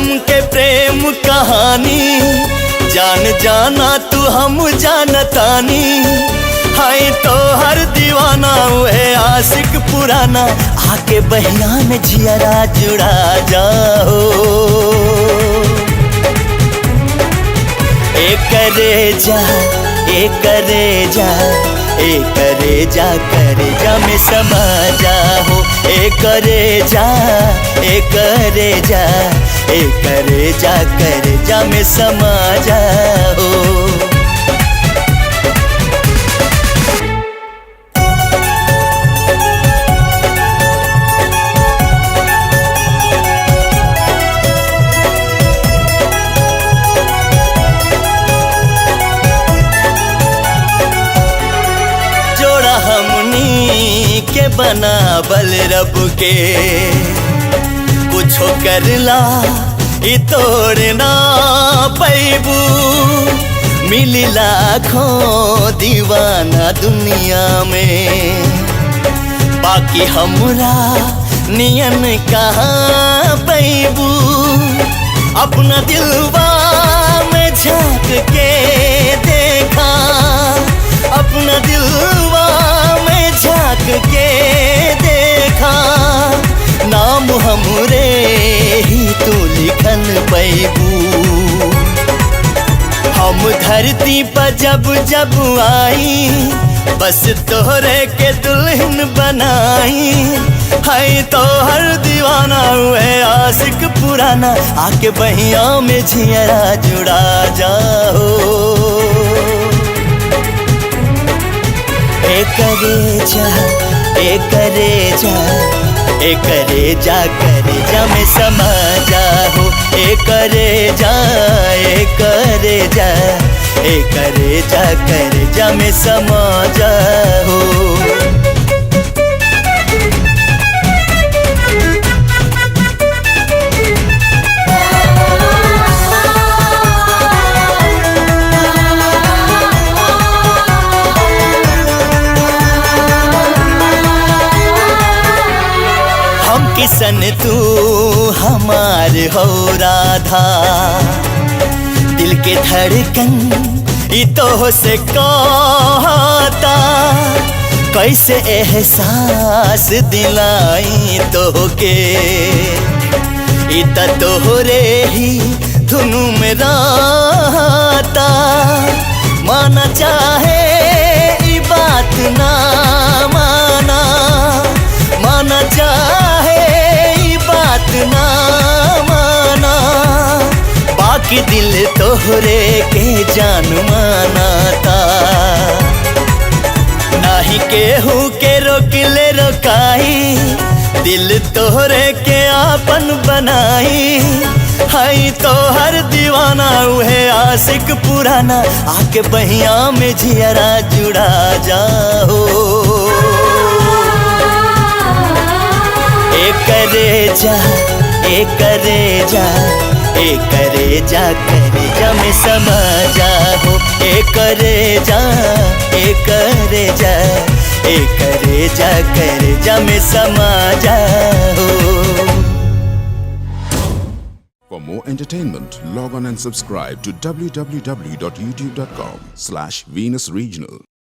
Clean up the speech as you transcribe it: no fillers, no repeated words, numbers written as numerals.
जन्म के प्रेम कहानी, जान जाना तू हम जानतानी। हाय तो हर दीवाना हुए आशिक पुराना, आके बहिया में जियरा जुड़ा जाओ। ए करे जा, ए करे जा, ए करे जा में समा जाओ। ए करे जा, ए करे जा, ए करे जा में समा जाओ। हमनी के बनावल रब के कुछो करला ई तोड़ना पैबू। मिली लाखों दीवाना दुनिया में, बाकी हमरा नियन कहाँ पैबू। अपना दिलवा में झांक के देखा, अपना दिलवा में झांक के देखा। नाम हमरे ही तू लिखन पैबू। हम धरती पर जब जब आई, बस तोहरे के दुल्हन बनाई। है तो हर दीवाना हुए आशिक पुराना, आके बहिया में जियरा जुड़ा जाओ। ए करे जा, ए करे जा, ए करे जा में समा जाओ। ए करे जा, ए करे जा, ए करे जा में समा जाओ। किसन तू हमार हो राधा, दिल के धड़कन ई तो से कहता। कैसे एहसास दिलाई तो के, ई तोहरे ही धुनु में रहता। माना चाहे ई बात ना माना, माना चाहे ना माना। बाकी दिल तोहरे के जान माना था। नाही केहू के रोकले रोकाई, दिल तोहरे के आपन बनाई। है तो हर दीवाना हुए आशिक पुराना, आके बहिया में जियरा जुड़ा जाओ। ए करे जा, ए करे जा, ए करे जा में समा जाओ। ए करे जा, ए करे जा, ए करे जा में समा जाओ। For more entertainment, log on and subscribe to www.youtube.com/venusregional.